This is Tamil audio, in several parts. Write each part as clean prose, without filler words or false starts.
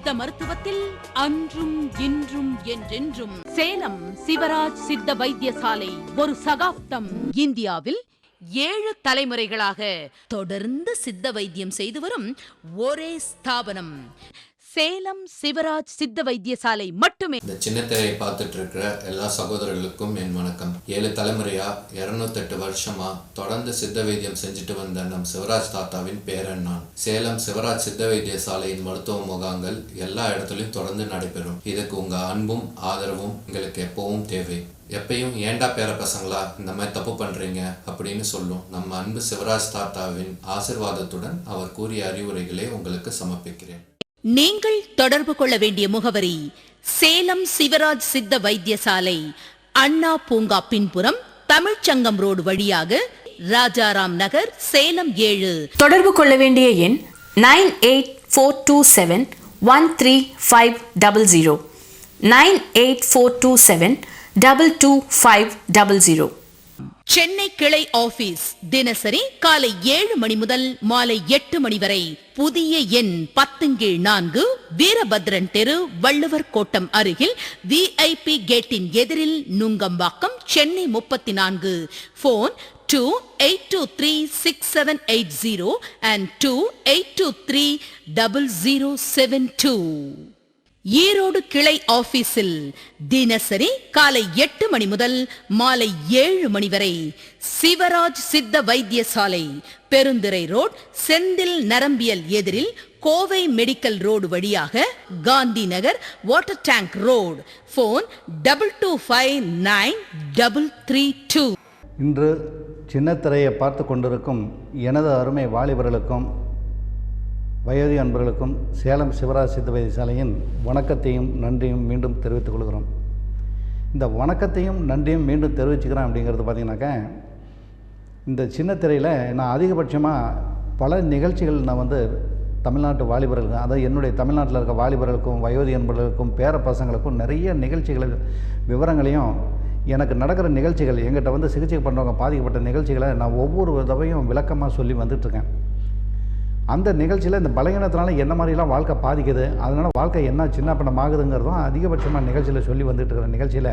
சித்த மருத்துவத்தில் அன்றும் இன்றும் என்றென்றும் சேலம் சிவராஜ் சித்த வைத்தியசாலை ஒரு சகாப்தம். இந்தியாவில் 7 தலைமுறைகளாக தொடர்ந்து சித்த வைத்தியம் செய்து வரும் ஒரே ஸ்தாபனம் சேலம் சிவராஜ் சித்த வைத்தியசாலை மட்டுமே. இந்த சின்ன திரையை பார்த்துட்டு இருக்கிற எல்லா சகோதரர்களுக்கும் என் வணக்கம். 7 தலைமுறையா 208 வருஷமா தொடர்ந்து சித்த வைத்தியம் செஞ்சுட்டு வந்த நம் சிவராஜ் தாத்தாவின் பேரன் நான். சேலம் சிவராஜ் சித்த வைத்தியசாலையின் மருத்துவ முகாம்கள் எல்லா இடத்துலையும் தொடர்ந்து நடைபெறும். இதுக்கு உங்க அன்பும் ஆதரவும் எங்களுக்கு எப்பவும் தேவை. எப்பயும் ஏண்டா பேர பசங்களா இந்த மாதிரி தப்பு பண்றீங்க அப்படின்னு சொல்லும் நம்ம அன்பு சிவராஜ் தாத்தாவின் ஆசிர்வாதத்துடன் அவர் கூறிய அறிவுரைகளை உங்களுக்கு சமர்ப்பிக்கிறேன். நீங்கள் தொடர்பு கொள்ள வேண்டிய முகவரி சேலம் சிவராஜ் சித்த வைத்தியசாலை, அண்ணா பூங்கா பின்புறம், தமிழ்ச்சங்கம் ரோடு வழியாக ராஜாராம் நகர், சேலம் 7. தொடர்பு கொள்ள வேண்டிய எண் 9842713500 9842722500. சென்னை கிளை ஆபீஸ் தினசரி காலை 7 மணி முதல் மாலை 8 மணி வரை. புதிய எண் 10/4, வீரபத்ரன் தெரு, வள்ளுவர் கோட்டம் அருகில், VIP கேட்டின் எதிரில், நுங்கம்பாக்கம், சென்னை 34. Phone 28236780 and 28230072. ஈரோடு கிளை ஆபீஸில் தினசரி காலை 8 மணி முதல் மாலை 7 மணி வரை. சிவராஜ் சித்த வைத்தியசாலை, பெருந்துறை ரோட், செந்தில் நரம்பியல் எதிரில், கோவை மெடிக்கல் ரோடு வழியாக, Gandhi Nagar, water tank road. Phone 22593332. இன்று சின்னத்திரையை பார்த்து கொண்டிருக்கும் எனது அருமை வாலிபர்களுக்கும் வயோதி அன்பர்களுக்கும் சேலம் சிவராஜ் சித்த வைத்தியசாலையின் வணக்கத்தையும் நன்றியும் மீண்டும் தெரிவித்துக் கொள்கிறோம். இந்த வணக்கத்தையும் நன்றியும் மீண்டும் தெரிவிச்சுக்கிறேன் அப்படிங்கிறது பார்த்திங்கனாக்கா, இந்த சின்னத்திரையில் நான் அதிகபட்சமாக பல நிகழ்ச்சிகள் நான் வந்து தமிழ்நாட்டு வாலிபர்களுக்கும், அதாவது என்னுடைய தமிழ்நாட்டில் இருக்க வாலிபர்களுக்கும் வயோதி அன்பர்களுக்கும் பேர பசங்களுக்கும் நிறைய நிகழ்ச்சிகள் விவரங்களையும், எனக்கு நடக்கிற நிகழ்ச்சிகள், எங்கிட்ட வந்து சிகிச்சை பண்ணுறவங்க பாதிக்கப்பட்ட நிகழ்ச்சிகளை நான் ஒவ்வொரு தடவையும் விளக்கமாக சொல்லி வந்துட்டுருக்கேன். அந்த நிகழ்ச்சியில் இந்த பலகீனத்தினால என்ன மாதிரிலாம் வாழ்க்கை பாதிக்குது, அதனால் வாழ்க்கை என்ன சின்ன பணம் ஆகுதுங்கிறதும் அதிகபட்சமாக நிகழ்ச்சியில் சொல்லி வந்துட்டு இருக்கிற நிகழ்ச்சியில்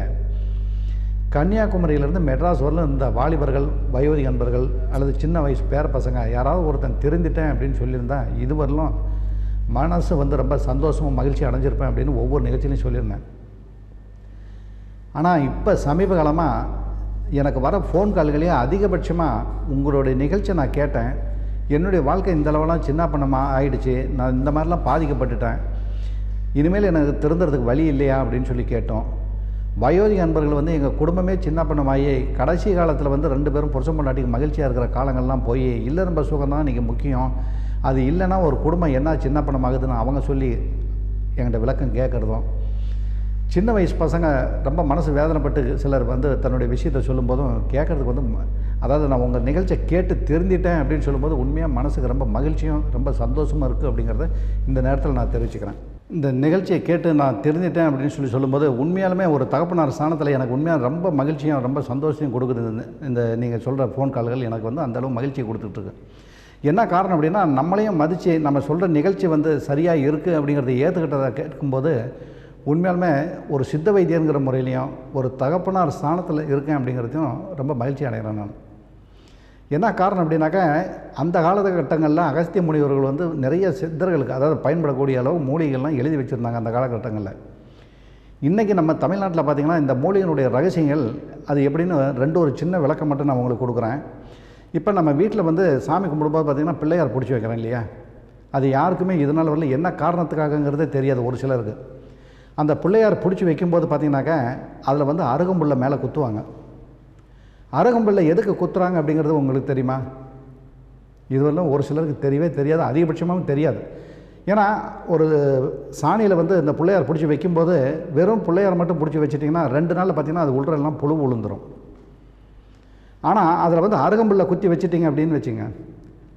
கன்னியாகுமரியிலேருந்து மெட்ராஸ் வரலும் இந்த வாலிபர்கள், வயோதி அன்பர்கள் அல்லது சின்ன வயசு பேர பசங்க யாராவது ஒருத்தன் திருந்திட்டேன் அப்படின்னு சொல்லியிருந்தா இதுவரையிலும் மனசு வந்து ரொம்ப சந்தோஷமும் மகிழ்ச்சி அடைஞ்சிருப்பேன் அப்படின்னு ஒவ்வொரு நிகழ்ச்சியிலையும் சொல்லியிருந்தேன். ஆனால் இப்போ சமீப காலமாக எனக்கு வர ஃபோன் கால்களையே அதிகபட்சமாக உங்களுடைய நிகழ்ச்சியை நான் கேட்டேன். என்னுடைய வாழ்க்கை இந்த அளவெல்லாம் சின்ன பண்ணமாக ஆயிடுச்சு, நான் இந்த மாதிரிலாம் பாதிக்கப்பட்டுட்டேன், இனிமேல் எனக்கு திருந்துறதுக்கு வழி இல்லையா அப்படின்னு சொல்லி கேட்டோம். வயோதி அன்பர்கள் வந்து எங்கள் குடும்பமே சின்ன பண்ணமாகி கடைசி காலத்தில் வந்து 2 பேரும் புருஷன் பொண்டாட்டிக்கு மகிழ்ச்சியாக இருக்கிற காலங்கள்லாம் போய் இல்லை ரொம்ப சுகம் தான் இன்றைக்கி முக்கியம், அது இல்லைன்னா ஒரு குடும்பம் என்ன சின்ன பண்ணமாகுதுன்னு அவங்க சொல்லி என்கிட்ட விளக்கம் கேட்குறதும், சின்ன வயசு பசங்க ரொம்ப மனசு வேதனைப்பட்டு சிலர் வந்து தன்னுடைய விஷயத்தை சொல்லும்போதும் கேட்குறதுக்கு வந்து, அதாவது நான் உங்கள் நிகழ்ச்சியை கேட்டு தெரிஞ்சிட்டேன் அப்படின்னு சொல்லும்போது உண்மையாக மனசுக்கு ரொம்ப மகிழ்ச்சியும் ரொம்ப சந்தோஷமாக இருக்குது அப்படிங்கிறத இந்த நேரத்தில் நான் தெரிவிச்சுக்கிறேன். இந்த நிகழ்ச்சியை கேட்டு நான் தெரிஞ்சிட்டேன் அப்படின்னு சொல்லும்போது உண்மையாலுமே ஒரு தகப்பனார் ஸ்தானத்தில் எனக்கு உண்மையாக ரொம்ப மகிழ்ச்சியும் ரொம்ப சந்தோஷத்தையும் கொடுக்குது. இந்த நீங்கள் சொல்கிற ஃபோன் கால்கள் எனக்கு வந்து அந்தளவு மகிழ்ச்சியை கொடுத்துட்ருக்கு. என்ன காரணம் அப்படின்னா, நம்மளையும் மதித்து நம்ம சொல்கிற நிகழ்ச்சி வந்து சரியாக இருக்குது அப்படிங்கிறத ஏற்றுக்கிட்டதை கேட்கும்போது உண்மையாலுமே ஒரு சித்த வைத்தியங்கிற முறையிலையும் ஒரு தகப்பனார் ஸ்தானத்தில் இருக்கேன் அப்படிங்கிறதையும் ரொம்ப மகிழ்ச்சி அடைகிறேன் நான். என்ன காரணம் அப்படின்னாக்கா, அந்த காலகட்டங்களில் அகஸ்திய முனிவர்கள் வந்து நிறைய சித்தர்களுக்கு, அதாவது பயன்படக்கூடிய அளவு மூலிகைகள்லாம் எழுதி வச்சுருந்தாங்க அந்த காலகட்டங்களில். இன்றைக்கி நம்ம தமிழ்நாட்டில் பார்த்திங்கன்னா இந்த மூலிகையினுடைய ரகசியங்கள் அது எப்படின்னு ஒரு சின்ன விளக்கம் மட்டும் நான் உங்களுக்கு கொடுக்குறேன். இப்போ நம்ம வீட்டில் வந்து சாமி கும்பிடும்போது பார்த்திங்கன்னா பிள்ளையார் பிடிச்சி வைக்கிறேன் இல்லையா, அது யாருக்குமே இதனால் வரல என்ன காரணத்துக்காகங்கிறதே தெரியாது ஒரு சிலருக்கு. அந்த பிள்ளையார் பிடிச்சி வைக்கும்போது பார்த்திங்கனாக்கா அதில் வந்து அருகம்புல்லை மேலே குத்துவாங்க. அருகம்புல்லை எதுக்கு குத்துறாங்க அப்படிங்கிறது உங்களுக்கு தெரியுமா? இதுவரையிலும் ஒரு சிலருக்கு தெரியவே தெரியாது, அதிகபட்சமாகவும் தெரியாது. ஏன்னா ஒரு சாணியில் வந்து இந்த பிள்ளையார் பிடிச்சி வைக்கும்போது வெறும் பிள்ளையார் மட்டும் பிடிச்சி வச்சிட்டிங்கன்னா 2 நாளில் பார்த்திங்கன்னா அது உள்ளெல்லாம் புழு விழுந்துடும். ஆனால் அதில் வந்து அருகம்புல்லை குத்தி வச்சிட்டிங்க அப்படின்னு வச்சுங்க,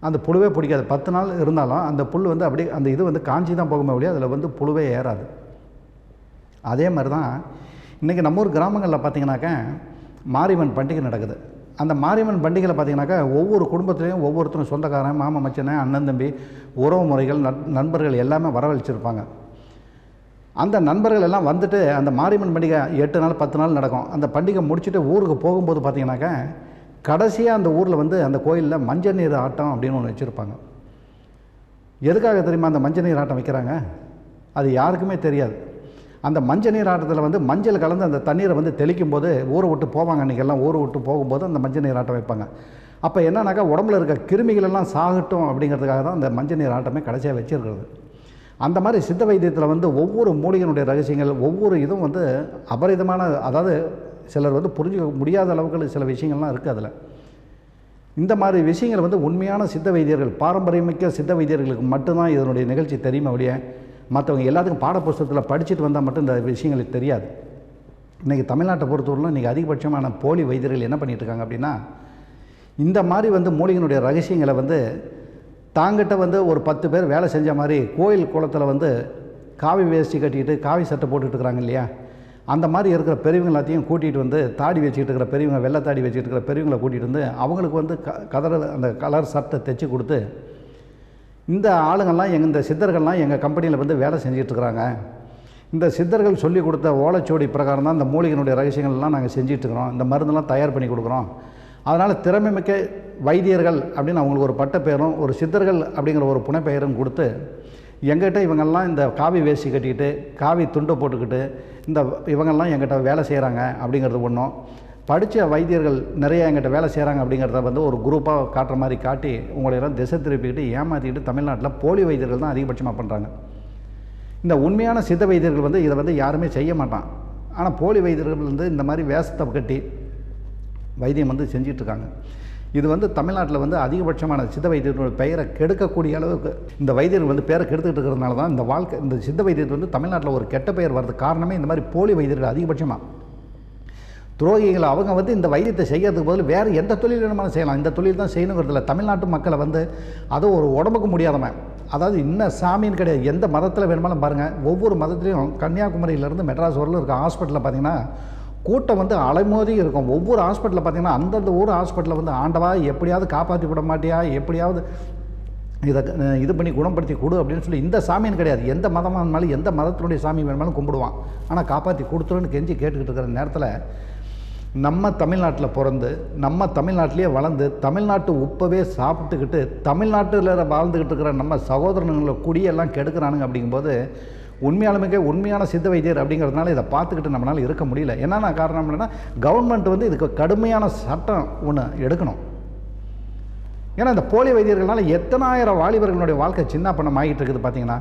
அந்த புழுவே பிடிக்காது. 10 நாள் இருந்தாலும் அந்த புல் வந்து அப்படியே அந்த இது வந்து காஞ்சி தான் போகுமே ஒழிய அதில் வந்து புழுவே ஏறாது. அதே மாதிரி தான் இன்றைக்கி நம்ம ஊர் கிராமங்களில் பார்த்திங்கனாக்கா மாரியம்மன் பண்டிகை நடக்குது. அந்த மாரியம்மன் பண்டிகையில் பார்த்திங்கனாக்கா ஒவ்வொரு குடும்பத்துலேயும் ஒவ்வொருத்தரும் சொந்தக்காரன், மாமா, மச்சனை, அண்ணன், தம்பி, உறவு முறைகள், நண்பர்கள் எல்லாமே வரவழைச்சிருப்பாங்க. அந்த நண்பர்கள் எல்லாம் வந்துட்டு அந்த மாரியம்மன் பண்டிகை 8 நாள் 10 நாள் நடக்கும். அந்த பண்டிகை முடிச்சுட்டு ஊருக்கு போகும்போது பார்த்திங்கனாக்கா கடைசியாக அந்த ஊரில் வந்து அந்த கோயிலில் மஞ்சள் நீர் ஆட்டம் அப்படின்னு ஒன்று வச்சுருப்பாங்க. எதுக்காக தெரியுமா அந்த மஞ்சள் நீர் ஆட்டம் வைக்கிறாங்க? அது யாருக்குமே தெரியாது. அந்த மஞ்சள் நீர் ஆட்டத்தில் வந்து மஞ்சள் கலந்து அந்த தண்ணீரை வந்து தெளிக்கும் போது ஊரை விட்டு போவாங்க. அன்றைக்கெல்லாம் ஊரை விட்டு போகும்போது அந்த மஞ்சள் நீர் ஆட்டம் வைப்பாங்க. அப்போ என்னன்னாக்கா உடம்புல இருக்க கிருமிகளெல்லாம் சாகட்டும் அப்படிங்கிறதுக்காக தான் அந்த மஞ்சள் நீர் ஆட்டமே கடைசியாக வச்சுருக்கிறது. அந்த மாதிரி சித்த வைத்தியத்தில் வந்து ஒவ்வொரு மூலிகையினுடைய ரகசியங்கள் ஒவ்வொரு இதுவும் வந்து அபரிதமான, அதாவது சிலர் வந்து புரிஞ்சுக்க முடியாத அளவுக்கு சில விஷயங்கள்லாம் இருக்குது அதில். இந்த மாதிரி விஷயங்கள் வந்து உண்மையான சித்த வைத்தியர்கள், பாரம்பரியமிக்க சித்த வைத்தியர்களுக்கு மட்டும்தான் இதனுடைய நிகழ்ச்சி தெரியுமா ஒழிய மற்றவங்க எல்லாத்துக்கும் பாடப்புஸ்தகத்தில் படிச்சுட்டு வந்தால் மட்டும் இந்த விஷயங்களுக்கு தெரியாது. இன்றைக்கி தமிழ்நாட்டை பொறுத்தவரையிலும் இன்றைக்கி அதிகபட்சமான போலி வைத்தியர்கள் என்ன பண்ணிகிட்டு இருக்காங்க அப்படின்னா, இந்த மாதிரி வந்து மூலிகையினுடைய ரகசியங்களை வந்து தாங்கிட்ட வந்து ஒரு 10 பேர் வேலை செஞ்ச மாதிரி கோயில் குளத்தில் வந்து காவி வேஷ்டி கட்டிக்கிட்டு காவி சட்டை போட்டுட்டு இருக்கிறாங்க இல்லையா, அந்த மாதிரி இருக்கிற பெரியவங்க எல்லாத்தையும் கூட்டிகிட்டு வந்து தாடி வச்சுக்கிட்டு இருக்கிற பெரியவங்க, வெள்ளை தாடி வச்சுக்கிட்டு இருக்கிற பெரியவங்களை கூட்டிகிட்டு வந்து அவங்களுக்கு வந்து அந்த கலர் சட்டை தைச்சி கொடுத்து, இந்த ஆளுங்கள்லாம் இந்த சித்தர்கள்லாம் எங்கள் கம்பெனியில் வந்து வேலை செஞ்சிட்ருக்குறாங்க, இந்த சித்தர்கள் சொல்லி கொடுத்த ஓலைச்சுவடி பிரகாரம் தான் இந்த மூலிகையினுடைய ரகசியங்கள்லாம் நாங்கள் செஞ்சிட்ருக்குறோம், இந்த மருந்தெல்லாம் தயார் பண்ணி கொடுக்குறோம், அதனால் திறமைமிக்க வைத்தியர்கள் அப்படின்னு அவங்களுக்கு ஒரு பட்ட பேரும் ஒரு சித்தர்கள் அப்படிங்கிற ஒரு புனைப்பெயரும் கொடுத்து எங்கிட்ட இவங்கெல்லாம் இந்த காவி வேஷ்டி கட்டிக்கிட்டு காவி துண்டை போட்டுக்கிட்டு இவங்கெல்லாம் எங்கிட்ட வேலை செய்கிறாங்க அப்படிங்கிறது ஒன்றும், படித்த வைத்தியர்கள் நிறைய எங்கிட்ட வேலை செய்கிறாங்க அப்படிங்கிறத வந்து ஒரு குரூப்பாக காட்டுற மாதிரி காட்டி உங்களையெல்லாம் திசை திருப்பிக்கிட்டு ஏமாற்றிக்கிட்டு தமிழ்நாட்டில் போலி வைத்தியர்கள் தான் அதிகபட்சமாக பண்ணுறாங்க. இந்த உண்மையான சித்த வைத்தியர்கள் வந்து இதை வந்து யாருமே செய்ய மாட்டான். ஆனால் போலி வைத்தியர்கள் வந்து இந்த மாதிரி வேஷத்தை கட்டி வைத்தியம் வந்து செஞ்சிட்ருக்காங்க. இது வந்து தமிழ்நாட்டில் வந்து அதிகபட்சமான சித்த வைத்தியத்தினுடைய பெயரை கெடுக்கக்கூடிய அளவுக்கு இந்த வைத்தியர்கள் வந்து பேரை கெடுத்துக்கிட்டு இருக்கிறதுனால தான் இந்த சித்த வைத்தியத்தில் வந்து தமிழ்நாட்டில் ஒரு கெட்ட பெயர் வர்றதுக்கு காரணமே இந்த மாதிரி போலி வைத்தியர்கள் அதிகபட்சமாக துரோகிகள். அவங்க வந்து இந்த வைத்தியத்தை செய்யறதுக்கு பதில் வேறு எந்த தொழில் வேணுமாலும் செய்யலாம், இந்த தொழில் தான் செய்யணுங்கிறதுல தமிழ்நாட்டு மக்களை வந்து அது ஒரு உடம்புக்கு முடியாதவன், அதாவது இன்னும் சாமின்னு கிடையாது, எந்த மதத்தில் வேணுமாலும் பாருங்கள், ஒவ்வொரு மதத்துலேயும் கன்னியாகுமரியிலேருந்து மெட்ராஸ் வரலும் இருக்க ஹாஸ்பிட்டலில் பார்த்திங்கன்னா கூட்டம் வந்து அலைமோதி இருக்கும். ஒவ்வொரு ஹாஸ்பிட்டலில் பார்த்திங்கன்னா அந்தந்த ஊர் ஹாஸ்பிட்டலில் வந்து ஆண்டவா எப்படியாவது காப்பாற்றி விட மாட்டியா, எப்படியாவது இதை இது பண்ணி குணப்படுத்தி கொடு அப்படின்னு சொல்லி, இந்த சாமின்னு கிடையாது, எந்த மதமாக இருந்தாலும் எந்த மதத்தினுடைய சாமி வேணுமாலும் கும்பிடுவான், ஆனால் காப்பாற்றி கொடுத்துருன்னு கெஞ்சி கேட்டுக்கிட்டு இருக்கிற நேரத்தில் நம்ம தமிழ்நாட்டில் பிறந்து நம்ம தமிழ்நாட்டிலே வளர்ந்து தமிழ்நாட்டு உப்பவே சாப்பிட்டுக்கிட்டு தமிழ்நாட்டில் வாழ்ந்துக்கிட்டு இருக்கிற நம்ம சகோதரனுங்களை குடியெல்லாம் கெடுக்கிறானுங்க. அப்படிங்கும்போது உண்மையான சித்த வைத்தியர் அப்படிங்கிறதுனால இதை பார்த்துக்கிட்டு நம்மளால் இருக்க முடியல. என்னென்ன காரணம் அப்படின்னா கவர்மெண்ட் வந்து இதுக்கு கடுமையான சட்டம் ஒன்று எடுக்கணும். ஏன்னா இந்த போலி வைத்தியர்களால் எத்தனாயிரம் வாலிபர்களுடைய வாழ்க்கை சின்ன பண்ணம் ஆகிட்டு இருக்குது. பார்த்திங்கன்னா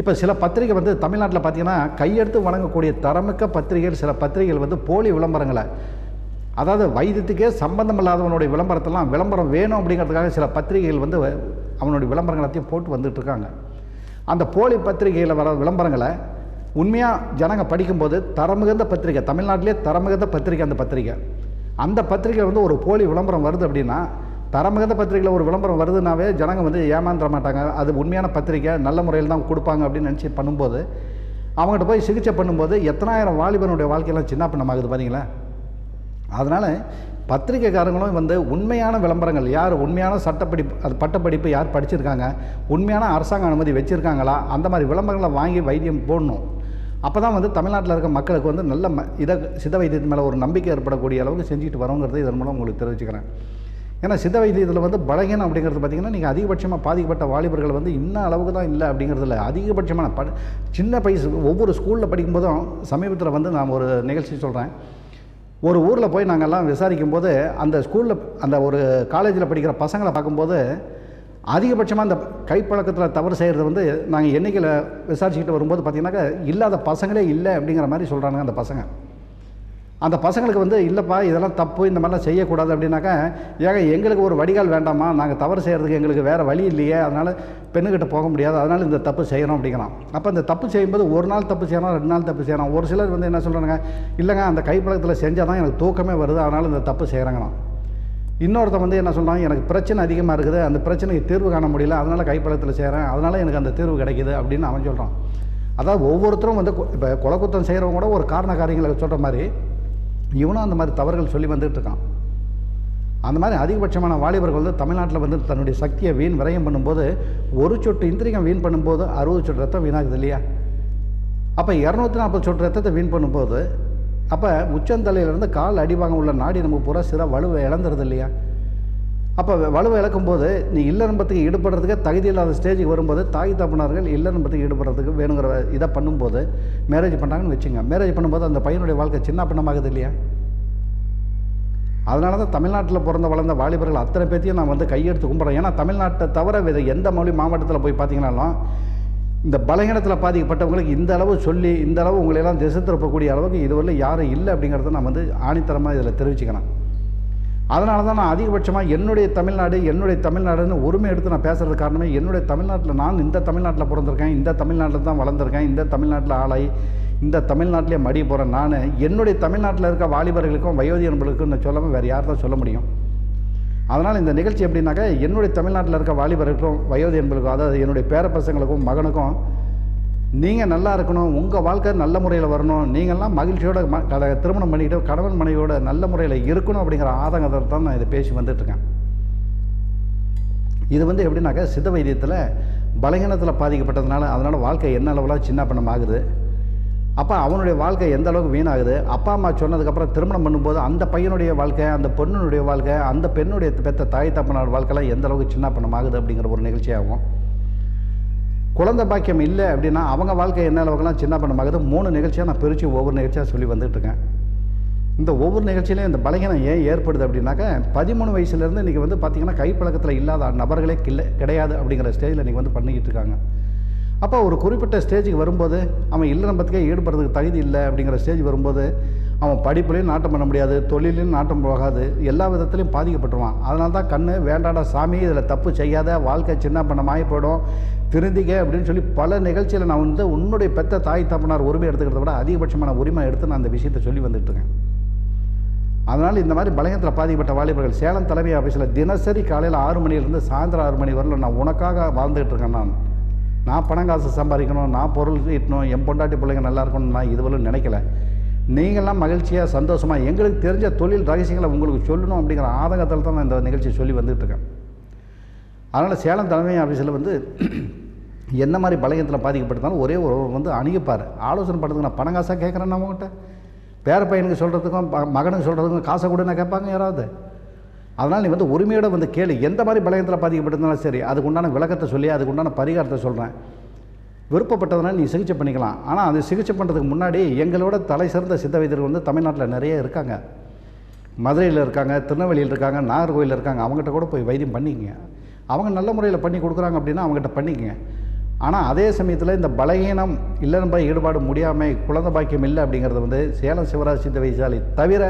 இப்போ சில பத்திரிகை வந்து தமிழ்நாட்டில் பார்த்திங்கன்னா கையெடுத்து வழங்கக்கூடிய தரமிக்க பத்திரிகைகள், சில பத்திரிகைகள் வந்து போலி விளம்பரங்களை, அதாவது வைத்தியத்துக்கே சம்பந்தம் இல்லாதவனுடைய விளம்பரம் வேணும் அப்படிங்கிறதுக்காக சில பத்திரிகைகள் வந்து அவனுடைய விளம்பரங்களத்தையும் போட்டு வந்துட்டுருக்காங்க. அந்த போலி பத்திரிகையில் வர விளம்பரங்களை உண்மையாக ஜனங்க படிக்கும்போது தரமிகுந்த பத்திரிகை, தமிழ்நாட்டிலே தரமிகுந்த பத்திரிகை, அந்த பத்திரிகை வந்து ஒரு போலி விளம்பரம் வருது அப்படின்னா, தரமிகுந்த பத்திரிகையில் ஒரு விளம்பரம் வருதுனாவே ஜனங்க வந்து ஏமாந்துட மாட்டாங்க, அது உண்மையான பத்திரிகை நல்ல முறையில் தான் கொடுப்பாங்க அப்படின்னு நினச்சி பண்ணும்போது அவங்ககிட்ட போய் சிகிச்சை பண்ணும்போது எத்தனாயிரம் வாலிபனுடைய வாழ்க்கையெல்லாம் சின்ன பண்ணமாகுது பார்த்தீங்களா. அதனால் பத்திரிகைக்காரங்களும் வந்து உண்மையான விளம்பரங்கள், யார் உண்மையான பட்டப்படிப்பு யார் படிச்சிருக்காங்க, உண்மையான அரசாங்க அனுமதி வச்சுருக்காங்களா, அந்த மாதிரி விளம்பரங்களை வாங்கி வைத்தியம் போடணும். அப்போ தான் வந்து தமிழ்நாட்டில் இருக்க மக்களுக்கு வந்து நல்ல சித்த வைத்தியத்து மேலே ஒரு நம்பிக்கை ஏற்படக்கூடிய அளவுக்கு செஞ்சுட்டு வரோங்கிறது இதன் மூலம் உங்களுக்கு தெரிவிச்சுக்கிறேன். ஏன்னா சித்த வைத்தியத்தில் வந்து பலகீனம் அப்படிங்கிறது பார்த்திங்கன்னா நீங்கள் அதிகபட்சமாக பாதிக்கப்பட்ட வாலிபர்கள் வந்து இன்னும் அளவுக்கு தான் இல்லை அப்படிங்கிறதுல அதிகபட்சமான சின்ன ஒவ்வொரு ஸ்கூலில் படிக்கும்போதும் சமீபத்தில் வந்து நான் ஒரு நிகழ்ச்சி சொல்கிறேன். ஒரு ஊரில் போய் நாங்கள்லாம் விசாரிக்கும்போது அந்த ஸ்கூலில் அந்த ஒரு காலேஜில் படிக்கிற பசங்களை பார்க்கும்போது அதிகபட்சமாக அந்த கைப்பழக்கத்தில் தவறு செய்கிறது வந்து நாங்கள் எண்ணிக்கையில் விசாரிச்சுக்கிட்டு வரும்போது பார்த்திங்கனாக்கா இல்லாத பசங்களே இல்லை அப்படிங்கிற மாதிரி சொல்கிறானுங்க அந்த பசங்க. அந்த பசங்களுக்கு வந்து இல்லைப்பா இதெல்லாம் தப்பு, இந்த மாதிரிலாம் செய்யக்கூடாது அப்படின்னாக்கா, ஏங்க எங்களுக்கு ஒரு வடிகால் வேண்டாமா, நாங்கள் தவறு செய்கிறதுக்கு எங்களுக்கு வேறு வழி இல்லையே, அதனால் பெண்ணுக்கிட்ட போக முடியாது, அதனால் இந்த தப்பு செய்கிறோம் அப்படிங்கிறான். அப்போ இந்த தப்பு செய்யும்போது ஒரு நாள் தப்பு செய்யணும், 2 நாள் தப்பு செய்யணும். ஒரு சிலர் வந்து என்ன சொல்கிறாங்க, இல்லைங்க அந்த கைப்பழக்கத்தில் செஞ்சால் தான் எனக்கு தூக்கமே வருது, அதனால் இந்த தப்பு செய்கிறாங்கண்ணா. இன்னொருத்த வந்து என்ன சொல்கிறாங்க, எனக்கு பிரச்சனை அதிகமாக இருக்குது, அந்த பிரச்சனைக்கு தீர்வு காண முடியல, அதனால் கைப்பழக்கத்தில் செய்கிறேன், அதனால் எனக்கு அந்த தீர்வு கிடைக்கிது அப்படின்னு அவன் சொல்கிறான். அதாவது ஒவ்வொருத்தரும் வந்து இப்போ கொலைக்குத்தம் செய்கிறவங்க கூட ஒரு காரண காரியங்களை சொல்கிற மாதிரி இவனும் அந்த மாதிரி தவறுகள் சொல்லி வந்துட்டு இருக்கான். அந்த மாதிரி அதிகபட்சமான வாலிபர்கள் வந்து தமிழ்நாட்டில் வந்து தன்னுடைய சக்தியை விரயம் பண்ணும்போது, ஒரு சொட்டு இந்திரியம் வீண் பண்ணும்போது 60 சொட்டு ரத்தம் வீணாகுது இல்லையா. அப்போ 240 சொட்டு ரத்தத்தை வீண் பண்ணும்போது அப்போ உச்சந்தலையிலேருந்து கால் அடிவாங்க உள்ள நாடி நம்ம பூரா சில வலுவை இழந்துருது இல்லையா? அப்போ வலுவை இழக்கும்போது நீ இல்லறம்பத்துக்கு ஈடுபடுறதுக்கு தகுதி இல்லாத ஸ்டேஜுக்கு வரும்போது தாய் தகப்பனார்கள் இல்லறம்பத்துக்கு ஈடுபடுறதுக்கு வேணுங்கிற இதை பண்ணும்போது மேரேஜ் பண்ணுறாங்கன்னு வச்சுங்க. மேரேஜ் பண்ணும்போது அந்த பையனுடைய வாழ்க்கை சின்ன பின்னமாகுது இல்லையா? அதனால தான் தமிழ்நாட்டில் பிறந்த வளர்ந்த வாலிபர்கள் அத்தனை பேர்த்தையும் நான் வந்து கையெடுத்து கும்பிட்றேன். ஏன்னா தமிழ்நாட்டை தவிர வேறு எந்த மொழி மாவட்டத்தில் போய் பார்த்தீங்கன்னாலும் இந்த பலகீனத்தில் பாதிக்கப்பட்டவங்களுக்கு இந்த அளவு சொல்லி இந்த அளவு உங்களையெல்லாம் திசை திருப்பக்கூடிய அளவுக்கு இதுவரை யாரும் இல்லை அப்படிங்கிறத நான் வந்து ஆணித்தரமாக இதில் தெரிவிச்சுக்கிறேன். அதனால தான் நான் அதிகபட்சமாக என்னுடைய தமிழ்நாடுன்னு உரிமை எடுத்து நான் பேசுகிறது காரணமே என்னுடைய தமிழ்நாட்டில் நான் இந்த தமிழ்நாட்டில் பிறந்திருக்கேன், இந்த தமிழ்நாட்டில் தான் வளர்ந்துருக்கேன், இந்த தமிழ்நாட்டில் ஆளாகி இந்த தமிழ்நாட்டிலே மடி போகிறேன். நான் என்னுடைய தமிழ்நாட்டில் இருக்க வாலிபர்களுக்கும் வயோதிகர்களுக்கும் நான் சொல்லாமல் வேறு யார் தான் சொல்ல முடியும்? அதனால் இந்த நிகழ்ச்சி எப்படின்னாக்கா என்னுடைய தமிழ்நாட்டில் இருக்க வாலிபர்களுக்கும் வயோதிகர்களுக்கும், அதாவது என்னுடைய பேரப்பசங்களுக்கும் மகனுக்கும் நீங்கள் நல்லா இருக்கணும், உங்கள் வாழ்க்கை நல்ல முறையில் வரணும், நீங்கள்லாம் மகிழ்ச்சியோட திருமணம் பண்ணிக்கிட்டு கணவன் மனைவியோட நல்ல முறையில் இருக்கணும் அப்படிங்கிற ஆதங்கத்தை தான் நான் இதை பேசி வந்துட்டுருக்கேன். இது வந்து எப்படின்னாக்கா சித்த வைத்தியத்தில் பலகீனத்தில் பாதிக்கப்பட்டதுனால அதனால் வாழ்க்கை என்ன அளவுலாம் சின்ன பின்னம் ஆகுது. அப்போ அவனுடைய வாழ்க்கை எந்த அளவுக்கு வீணாகுது, அப்பா அம்மா சொன்னதுக்கப்புறம் திருமணம் பண்ணும்போது அந்த பையனுடைய வாழ்க்கை, அந்த பொண்ணுடைய வாழ்க்கை, அந்த பெண்ணுடைய பெற்ற தாய் தப்பனோட வாழ்க்கைலாம் எந்த அளவுக்கு சின்ன பின்னம் ஆகுது அப்படிங்கிற ஒரு நிகழ்ச்சியாகும். குழந்தை பாக்கியம் இல்லை அப்படின்னா அவங்க வாழ்க்கை என்ன அளவுக்குலாம் சின்ன பின்னமாகுது. 3 நிகழ்ச்சியாக நான் பிரித்து ஒவ்வொரு நிகழ்ச்சியாக சொல்லி வந்துட்டுருக்கேன். இந்த ஒவ்வொரு நிகழ்ச்சியிலையும் இந்த பலகீனம் ஏன் ஏற்படுது அப்படின்னாக்கா 13 வயசுலேருந்து இன்றைக்கி வந்து பார்த்திங்கன்னா கைப்பழக்கத்தில் இல்லாத நபர்களே கிடையாது அப்படிங்கிற ஸ்டேஜில் இன்றைக்கி வந்து பண்ணிக்கிட்டு இருக்காங்க. அப்போ ஒரு குறிப்பிட்ட ஸ்டேஜுக்கு வரும்போது அவன் இல்லறம்பத்துக்கே ஈடுபடுறதுக்கு தகுதி இல்லை அப்படிங்கிற ஸ்டேஜ் வரும்போது அவன் படிப்புலையும் நாட்டம் பண்ண முடியாது, தொழிலையும் நாட்டம் போகாது, எல்லா விதத்துலையும் பாதிக்கப்பட்டுருவான். அதனால தான் கண்ணு வேண்டாடா சாமி, இதில் தப்பு செய்யாத, வாழ்க்கை சின்ன பண்ணமாகி போயிடும், திருந்திக்க அப்படின்னு சொல்லி பல நிகழ்ச்சியில் நான் வந்து உன்னுடைய பெற்ற தாய் தப்பனார் உரிமை எடுத்துக்கிறத விட அதிகபட்சமான உரிமை எடுத்து நான் அந்த விஷயத்தை சொல்லி வந்துட்டுருக்கேன். அதனால் இந்த மாதிரி பலகீனத்தில் பாதிக்கப்பட்ட வாலிபர்கள் சேலம் தலைமை ஆஃபீஸில் தினசரி காலையில் 6 மணிலேருந்து சாயந்தரம் 6 மணி வரல நான் உனக்காக வாழ்ந்துகிட்டு இருக்கேன். நான் பணம் காசு சம்பாதிக்கணும், நான் பொருள் ஈட்டணும், என் பொண்டாட்டி பிள்ளைங்க நல்லா இருக்கணும், நான் இதுவரை நினைக்கல. நீங்கள்லாம் மகிழ்ச்சியாக சந்தோஷமாக எங்களுக்கு தெரிஞ்ச தொழில் ரகசியங்களை உங்களுக்கு சொல்லணும் அப்படிங்கிற ஆதங்கத்தில் தான் நான் இந்த நிகழ்ச்சியை சொல்லி வந்துட்டுருக்கேன். அதனால் சேலம் தலைமை ஆஃபீஸில் வந்து என்ன மாதிரி பலகீனத்தில் பாதிக்கப்பட்டிருந்தாலும் ஒரே ஒரு வந்து அணுகிப்பார், ஆலோசனை பண்ணுறதுக்கு நான் பணம் காசாக கேட்குறேன். நான் உங்கள்கிட்ட பேர பையனுக்கு சொல்கிறதுக்கும் மகனுக்கு சொல்கிறதுக்கும் காசை கூட நான் கேட்பாங்க யாராவது. அதனால் நீ வந்து உரிமையோடு வந்து கேளு, எந்த மாதிரி பலகீனத்தில் பாதிக்கப்பட்டிருந்தாலும் சரி அதுக்கு உண்டான விளக்கத்தை சொல்லி அதுக்கு உண்டான பரிகாரத்தை சொல்கிறேன். விருப்பப்பட்டதுனால நீ சிகிச்சை பண்ணிக்கலாம். ஆனால் அது சிகிச்சை பண்ணுறதுக்கு முன்னாடி எங்களோட தலை சிறந்த சித்த வைத்தியர்கள் வந்து தமிழ்நாட்டில் நிறைய இருக்காங்க. மதுரையில் இருக்காங்க, திருநெல்வேலியில் இருக்காங்க, நாகர்கோயிலில் இருக்காங்க. அவங்ககிட்ட கூட போய் வைத்தியம் பண்ணிக்கங்க. அவங்க நல்ல முறையில் பண்ணி கொடுக்குறாங்க அப்படின்னா அவங்ககிட்ட பண்ணிக்கங்க. ஆனால் அதே சமயத்தில் இந்த பலகீனம் இல்லைன்னு ஈடுபாடு முடியாமல் குழந்தை பாக்கியம் இல்லை அப்படிங்கிறது வந்து சேலம் சிவராஜ் சித்த வைத்தியசாலை தவிர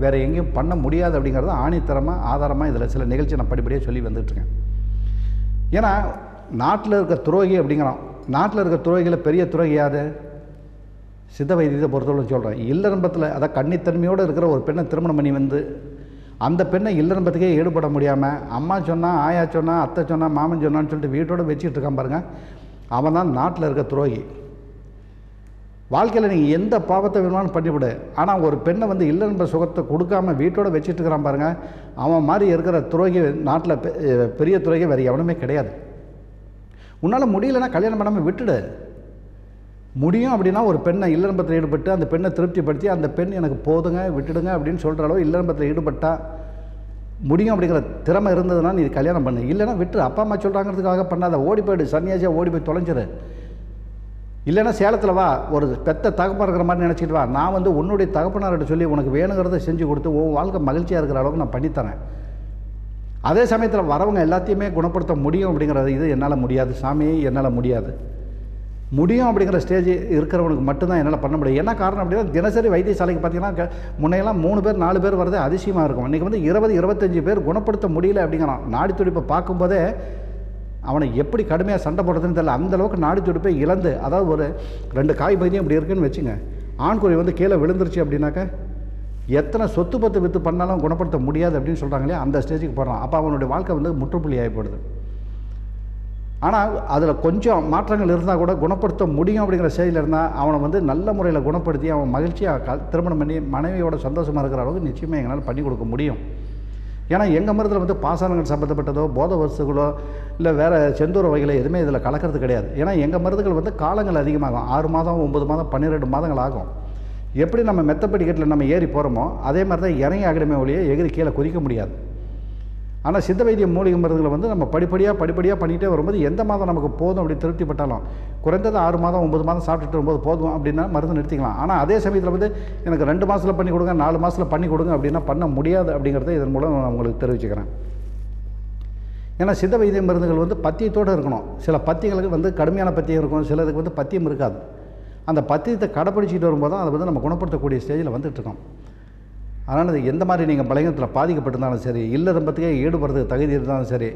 வேறு எங்கேயும் பண்ண முடியாது அப்படிங்கிறது ஆணித்தரமாக ஆதாரமாக இதில் சில நிகழ்ச்சி நான் படிப்படியாக சொல்லி வந்துட்டுருக்கேன். ஏன்னா நாட்டில் இருக்க துரோகி அப்படிங்கிறோம். நாட்டில் இருக்க துரோகியில் பெரிய துரோகி யார்? சித்த வைத்தியத்தை பொறுத்தவரை சொல்கிறேன். இல்லறம்பத்தில் அதாவது கன்னித்தன்மையோடு இருக்கிற ஒரு பெண்ணை திருமணம் பண்ணி வந்து அந்த பெண்ணை இல்லறம்பத்துக்கே ஈடுபட முடியாமல் அம்மா சொன்னால், ஆயா சொன்னால், அத்தை சொன்னால், மாமன் சொன்னான்னு சொல்லிட்டு வீட்டோடு வச்சுக்கிட்டு இருக்கான் பாருங்கள், அவன் தான் நாட்டில் இருக்க துரோகி. வாழ்க்கையில் நீங்கள் எந்த பாவத்தை வேணுமானு பண்ணிவிடு, ஆனால் ஒரு பெண்ணை வந்து இல்லறம்ப சுகத்தை கொடுக்காமல் வீட்டோடு வச்சுட்டு இருக்கிறான் பாருங்கள், அவன் மாதிரி இருக்கிற துரோகி நாட்டில் பெரிய துரோகி வேறு எவனுமே கிடையாது. உன்னால் முடியலைன்னா கல்யாணம் பண்ணாமல் விட்டுடு. முடியும் அப்படின்னா ஒரு பெண்ணை இல்லறம்பத்தில் ஈடுபட்டு அந்த பெண்ணை திருப்திப்படுத்தி அந்த பெண் எனக்கு போதுங்க விட்டுடுங்க அப்படின்னு சொல்கிற அளவு இல்லறம்பத்தில் ஈடுபட்டால் முடியும் அப்படிங்கிற திறமை இருந்ததுன்னா நீ கல்யாணம் பண்ணு. இல்லைன்னா விட்டு, அப்பா அம்மா சொல்கிறாங்கிறதுக்காக பண்ணாத, ஓடி போய்டு, சன்னியாசியாக ஓடி போய் தொலைஞ்சிரு. இல்லைன்னா சேலத்தில் வா, ஒரு பெத்த தகப்பனார் இருக்கிற மாதிரி நினச்சிட்டு வா, நான் வந்து உன்னுடைய தகப்பனார்கிட்ட சொல்லி உனக்கு வேணுங்கிறத செஞ்சு கொடுத்து உன் வாழ்க்கை மகிழ்ச்சியாக இருக்கிற அளவுக்கு நான் பண்ணித்தரேன். அதே சமயத்தில் வரவங்க எல்லாத்தையுமே குணப்படுத்த முடியும் அப்படிங்கிறது இது என்னால் முடியாது சாமி, என்னால் முடியாது. முடியும் அப்படிங்கிற ஸ்டேஜ் இருக்கிறவனுக்கு மட்டும்தான் என்னால் பண்ண முடியும். என்ன காரணம் அப்படின்னா தினசரி வைத்தியசாலைக்கு பார்த்தீங்கன்னா முன்னையெல்லாம் 3 பேர் 4 பேர் வரதே அதிசயமாக இருக்கும். இன்றைக்கி வந்து 20-25 பேர் குணப்படுத்த முடியல அப்படிங்கிறான். நாடி துடிப்பை பார்க்கும்போதே அவனை எப்படி கடுமையாக சண்டை போடுறதுன்னு தெரியல. அந்தளவுக்கு நாடி துடிப்பை இழந்து, அதாவது ஒரு 2 காய் பகுதியும் இப்படி இருக்குன்னு வச்சுங்க, ஆண்குறி வந்து கீழே விழுந்துருச்சு அப்படின்னாக்க எத்தனை சொத்து பத்து விற்று பண்ணாலும் குணப்படுத்த முடியாது அப்படின்னு சொல்கிறாங்களே, அந்த ஸ்டேஜுக்கு போடுறான். அப்போ அவனுடைய வாழ்க்கை வந்து முற்றுப்புள்ளி ஆகிப்படுது. ஆனால் அதில் கொஞ்சம் மாற்றங்கள் இருந்தால் கூட குணப்படுத்த முடியும் அப்படிங்கிற ஸ்டேஜில் இருந்தால் அவனை வந்து நல்ல முறையில் குணப்படுத்தி அவன் மகிழ்ச்சியாக திருமணம் பண்ணி மனைவியோட சந்தோஷமாக இருக்கிற அளவுக்கு நிச்சயமாக எங்களால் பண்ணி கொடுக்க முடியும். ஏன்னா எங்கள் மருந்தில் வந்து பாசானங்கள் சம்மந்தப்பட்டதோ போத வஸ்துகளோ இல்லை வேறு செந்தூர வகைகளோ எதுவுமே இதில் கலக்கிறது கிடையாது. ஏன்னா எங்கள் மருந்துகள் வந்து காலங்கள் அதிகமாகும், 6 மாதம் 9 மாதம் 12 மாதங்கள் ஆகும். எப்படி நம்ம மெத்தப்படிக்கட்டில் நம்ம ஏறி போகிறோமோ அதே மாதிரி தான் இறங்கி ஆகிடமே ஒழிய எகிரி கீழே குதிக்க முடியாது. ஆனால் சித்த வைத்திய மூலிகை மருந்துகளை வந்து நம்ம படிப்படியாக பண்ணிகிட்டே வரும்போது எந்த மாதம் நமக்கு போதும் அப்படி திருப்திப்பட்டாலும் குறைந்தது 6 மாதம் 9 மாதம் சாப்பிட்டுட்டு வரும்போது போதும் அப்படின்னா மருந்து நிறுத்திக்கலாம். ஆனால் அதே சமயத்தில் வந்து எனக்கு 2 மாதத்தில் பண்ணி கொடுங்க 4 மாதத்தில் பண்ணி கொடுங்க அப்படின்னா பண்ண முடியாது அப்படிங்கிறத இதன் மூலம் நான் உங்களுக்கு தெரிவிச்சுக்கிறேன். ஏன்னா சித்த வைத்திய மருந்துகள் வந்து பத்தியத்தோடு இருக்கணும். சில பத்தியங்களுக்கு வந்து கடுமையான பத்தியம் இருக்கும், சிலதுக்கு வந்து பத்தியம் இருக்காது. அந்த பத்தியத்தை கடைப்பிடிச்சிட்டு வரும்போது தான் அதை வந்து நம்ம குணப்படுத்தக்கூடிய ஸ்டேஜில் வந்துட்டுருக்கோம். அதனால் எந்த மாதிரி நீங்கள் பலகீனத்தில் பாதிக்கப்பட்டிருந்தாலும் சரி, இல்லறம்பத்துக்கே ஈடுபடுறதுக்கு தகுதி இருந்தாலும் சரி,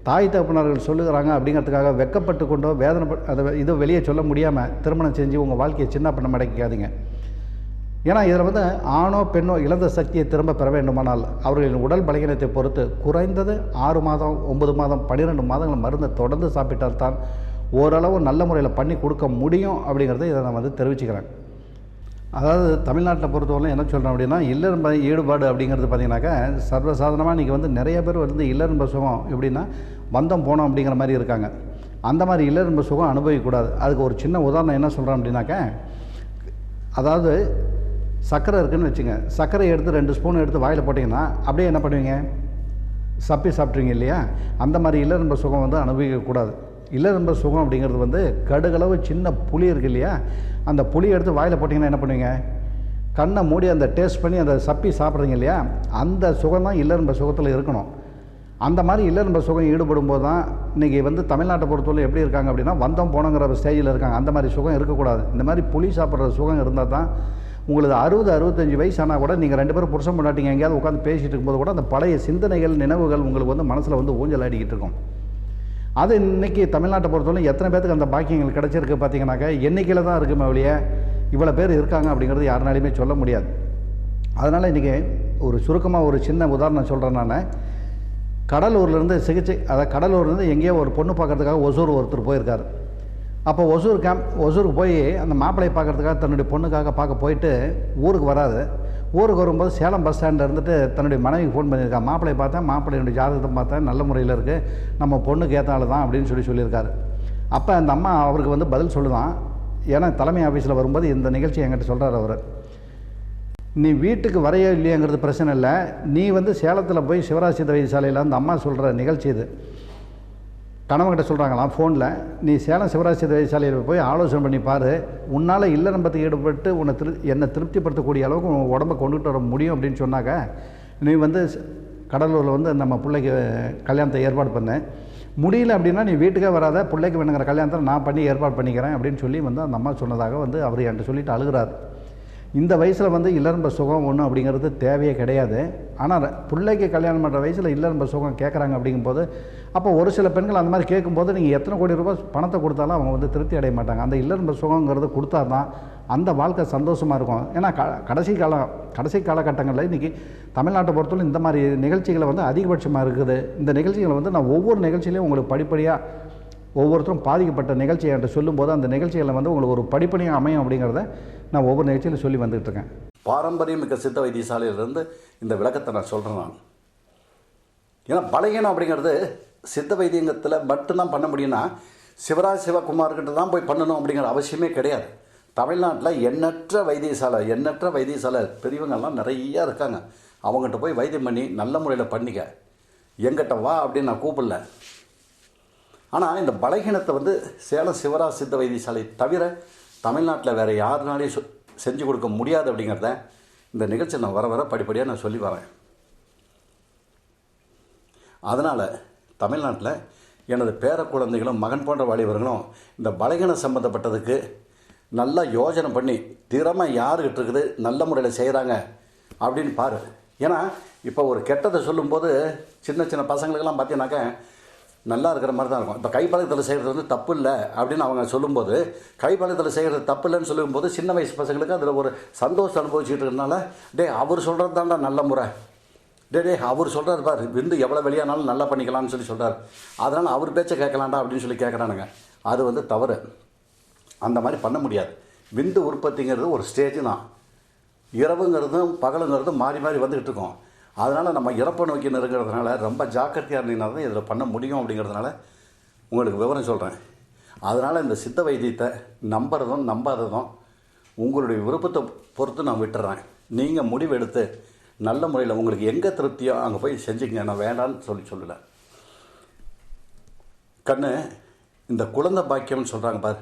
தாய் தகப்பனார்கள் சொல்லுகிறாங்க அப்படிங்கிறதுக்காக வெக்கப்பட்டு கொண்டோ அதை இதை வெளியே சொல்ல முடியாமல் திருமணம் செஞ்சு உங்கள் வாழ்க்கையை சின்ன பண்ண மடக்காதீங்க. ஏன்னா இதில் வந்து ஆணோ பெண்ணோ இழந்த சக்தியை திரும்ப பெற வேண்டுமானால் அவர்களின் உடல் பலகீனத்தை பொறுத்து குறைந்தது 6 மாதம் 9 மாதம் 12 மாதங்கள் மருந்தை தொடர்ந்து சாப்பிட்டால் தான் ஓரளவு நல்ல முறையில் பண்ணி கொடுக்க முடியும் அப்படிங்கிறத இதை நான் வந்து தெரிவிச்சுக்கிறேன். அதாவது தமிழ்நாட்டில் பொறுத்தவரை என்ன சொல்கிறேன் அப்படின்னா, இல்லறம்ப ஈடுபாடு அப்படிங்கிறது பார்த்திங்கனாக்கா சர்வசாதாரணமாக இன்றைக்கி வந்து நிறைய பேர் வந்து இல்லறம்ப சுகம் எப்படின்னா வந்தம் போனோம் அப்படிங்கிற மாதிரி இருக்காங்க. அந்த மாதிரி இல்லறம்ப சுகம் அனுபவிக்கக்கூடாது. அதுக்கு ஒரு சின்ன உதாரணம் என்ன சொல்கிறேன் அப்படின்னாக்கா, அதாவது சர்க்கரை இருக்குதுன்னு வச்சுங்க, சர்க்கரை எடுத்து 2 ஸ்பூன் எடுத்து வாயில் போட்டிங்கன்னா அப்படியே என்ன பண்ணுவீங்க, சப்பி சாப்பிட்றீங்க இல்லையா? அந்த மாதிரி இல்லறம்ப சுகம் வந்து அனுபவிக்கக்கூடாது. இல்லறம்ப சுகம் அப்படிங்கிறது வந்து கடுகளவு சின்ன புளி இருக்குது இல்லையா, அந்த புளி எடுத்து வாயில் போட்டிங்கன்னா என்ன பண்ணுவீங்க, கண்ணை மூடி அந்த டேஸ்ட் பண்ணி அந்த சப்பி சாப்பிட்றீங்க இல்லையா, அந்த சுகம் தான் இல்லறம்ப சுகத்தில் இருக்கணும். அந்த மாதிரி இல்லறம்ப சுகம் ஈடுபடும் போது தான் இன்றைக்கி வந்து தமிழ்நாட்டை பொறுத்தவரை எப்படி இருக்காங்க அப்படின்னா வந்தம் போனங்கிற ஸ்டேஜில் இருக்காங்க. அந்த மாதிரி சுகம் இருக்கக்கூடாது. இந்த மாதிரி புளி சாப்பிட்ற சுகம் இருந்தால் தான் உங்களுக்கு 60-65 வயசு ஆனால் கூட நீங்கள் 2 பேரும் புருஷன் பொண்டாட்டிங்க எங்கேயாவது உட்காந்து பேசிகிட்டு இருக்கும்போது கூட அந்த பழைய சிந்தனைகள் நினைவுகள் உங்களுக்கு வந்து மனசில் வந்து ஊஞ்சல் ஆடிக்கிட்டு இருக்கும். அது இன்றைக்கி தமிழ்நாட்டை பொறுத்தவரை எத்தனை பேருக்கு அந்த பாக்கியங்கள் கிடச்சிருக்கு பார்த்தீங்கன்னாக்கா எண்ணிக்கையில் தான் இருக்குமே ஒழிய இவ்வளோ பேர் இருக்காங்க அப்படிங்கிறது யாருனாலையுமே சொல்ல முடியாது. அதனால் இன்றைக்கி ஒரு சுருக்கமாக ஒரு சின்ன உதாரணம் சொல்கிறேன். நான் கடலூர்லேருந்து கடலூர்லேருந்து எங்கேயோ ஒரு பொண்ணு பார்க்குறதுக்காக ஒசூர் ஒருத்தர் போயிருக்கார். அப்போ ஒசூருக்கு போய் அந்த மாப்பிள்ளையை பார்க்குறதுக்காக தன்னுடைய பொண்ணுக்காக பார்க்க போயிட்டு ஊருக்கு வராது. ஊருக்கு வரும்போது சேலம் பஸ் ஸ்டாண்டில் இருந்துட்டு தன்னுடைய மனைவிக்கு ஃபோன் பண்ணியிருக்கா, மாப்பிள்ளையை பார்த்தேன், மாப்பிள்ளையுடைய ஜாதகத்தை பார்த்தேன், நல்ல முறையில் இருக்குது, நம்ம பொண்ணுக்கு ஏற்றால தான் அப்படின்னு சொல்லியிருக்காரு. அப்போ அந்த அம்மா அவருக்கு வந்து பதில் சொல்லுதான். ஏன்னா தலைமை ஆஃபீஸில் வரும்போது இந்த நிகழ்ச்சி என்கிட்ட சொல்கிறார் அவர். நீ வீட்டுக்கு வரையோ இல்லையாங்கிறது பிரச்சனை இல்லை, நீ வந்து சேலத்தில் போய் சிவராஜ் சித்த வைத்தியசாலையில் அந்த அம்மா சொல்கிற நிகழ்ச்சி இது. கணவன்கிட்ட சொல்கிறாங்களாம் ஃபோனில், நீ சேலம் சிவராஜ் சித்த வைத்தியசாலையில் போய் ஆலோசனை பண்ணி பாரு, உன்னால் இல்லறம்பத்துக்கு ஈடுபட்டு என்னை திருப்திப்படுத்தக்கூடிய அளவுக்கு உன் உடம்பை கொண்டுகிட்டு வர முடியும் அப்படின்னு சொன்னாக்க நீ வந்து கடலூரில் வந்து நம்ம பிள்ளைக்கு கல்யாணத்தை ஏற்பாடு பண்ண முடியல அப்படின்னா நீ வீட்டுக்கே வராத, பிள்ளைக்கு வேணுங்கிற கல்யாணத்தை நான் பண்ணி ஏற்பாடு பண்ணிக்கிறேன் அப்படின்னு சொல்லி வந்து அந்த அம்மா சொன்னதாக வந்து அவர் என்கிட்ட சொல்லிட்டு அழுகிறார். இந்த வயசில் வந்து இல்லறம்ப சுகம் ஒன்று அப்படிங்கிறது தேவையே கிடையாது. ஆனால் பிள்ளைக்கு கல்யாணம் பண்ணுற வயசில் இல்லறம்ப சுகம் கேட்குறாங்க அப்படிங்கும்போது அப்போ ஒரு சில பெண்கள் அந்த மாதிரி கேட்கும்போது நீங்கள் எத்தனை கோடி ரூபாய் பணத்தை கொடுத்தாலும் அவங்க வந்து திருப்தி அடைய மாட்டாங்க. அந்த இல்லறம்ப சுகங்கிறது கொடுத்தா தான் அந்த வாழ்க்கை சந்தோஷமாக இருக்கும். ஏன்னா கடைசி காலகட்டங்களில் இன்றைக்கி தமிழ்நாட்டை பொறுத்தவரை இந்த மாதிரி நிகழ்ச்சிகளை வந்து அதிகபட்சமாக இருக்குது. இந்த நிகழ்ச்சிகளை வந்து நான் ஒவ்வொரு நிகழ்ச்சியிலையும் உங்களுக்கு படிப்படியாக ஒவ்வொருத்தரும் பாதிக்கப்பட்ட நிகழ்ச்சியை என்கிட்ட சொல்லும்போது அந்த நிகழ்ச்சிகளை வந்து உங்களுக்கு ஒரு படிப்படியாக அமையும் அப்படிங்கிறத நான் ஒவ்வொரு நிகழ்ச்சியிலும் சொல்லி வந்துகிட்ருக்கேன். பாரம்பரியம் மிக்க சித்த வைத்தியசாலையிலிருந்து இந்த விளக்கத்தை நான் சொல்கிறேன். நான் ஏன்னா பலகீனம் அப்படிங்கிறது சித்த வைத்தியத்தில் மட்டும்தான் பண்ண முடியும்னா சிவராஜ் சிவகுமார்கிட்ட தான் போய் பண்ணணும் அப்படிங்கிற அவசியமே கிடையாது. தமிழ்நாட்டில் எண்ணற்ற வைத்தியசாலை பெரியவங்கள்லாம் நிறையா இருக்காங்க. அவங்ககிட்ட போய் வைத்தியம் பண்ணி நல்ல முறையில் பண்ணிக்க, எங்கிட்ட வா அப்படின்னு நான் கூப்பிடல. ஆனால் இந்த பலகீனத்தை வந்து சேலம் சிவராஜ் சித்த வைத்தியசாலை தவிர தமிழ்நாட்டில் வேறு யாருனாலையும் செஞ்சு கொடுக்க முடியாது அப்படிங்கிறத இந்த நிகழ்ச்சி நான் வர படிப்படியாக நான் சொல்லி வரேன். அதனால் தமிழ்நாட்டில் எனது பேர குழந்தைகளும் மகன் போன்ற வாலிபர்களும் இந்த பலகீனம் சம்மந்தப்பட்டதுக்கு நல்லா யோசனை பண்ணி திறமை யாருக்கிட்ட இருக்குது, நல்ல முறையில் செய்கிறாங்க அப்படின்னு பாரு. ஏன்னா இப்போ ஒரு கெட்டதை சொல்லும்போது சின்ன பசங்களுக்கெல்லாம் பார்த்தீங்கன்னாக்கா நல்லா இருக்கிற மாதிரி தான் இருக்கும். இப்போ கைப்பழக்கத்தில் செய்கிறது வந்து தப்பு இல்லை அப்படின்னு அவங்க சொல்லும்போது, கைப்பழக்கத்தில் செய்கிறது தப்பு இல்லைன்னு சொல்லும்போது சின்ன வயசு பசங்களுக்கு அதில் ஒரு சந்தோஷம் அனுபவிச்சுட்டு இருக்கிறதுனால அவர் சொல்கிறது தான்டா நல்ல முறை, அவர் சொல்கிறார் பார், விந்து எவ்வளோ வெளியானாலும் நல்லா பண்ணிக்கலாம்னு சொல்கிறார், அதனால் அவர் பேச்சை கேட்கலாண்டா அப்படின்னு சொல்லி கேட்குறானுங்க. அது வந்து தவறு. அந்த மாதிரி பண்ண முடியாது. விந்து உற்பத்திங்கிறது ஒரு ஸ்டேஜ் தான். இரவுங்கிறதும் பகலுங்கிறதும் மாறி வந்துக்கிட்டு இருக்கோம். அதனால் நம்ம இறப்பை நோக்கி நெருங்கிறதுனால ரொம்ப ஜாக்கிரதையாக இருந்தீங்கன்னா தான் இதில் பண்ண முடியும் அப்படிங்கிறதுனால உங்களுக்கு விவரம் சொல்கிறேன். அதனால் இந்த சித்த வைத்தியத்தை நம்புறதும் நம்பாததும் உங்களுடைய விருப்பத்தை பொறுத்து நான் விட்டுறேன். நீங்கள் முடிவெடுத்து நல்ல முறையில் உங்களுக்கு எங்கே திருப்தியோ அங்கே போய் செஞ்சுங்க. நான் வேண்டான்னு சொல்லலை. கண்ணு, இந்த குழந்தை பாக்கியம்னு சொல்கிறாங்க பாரு,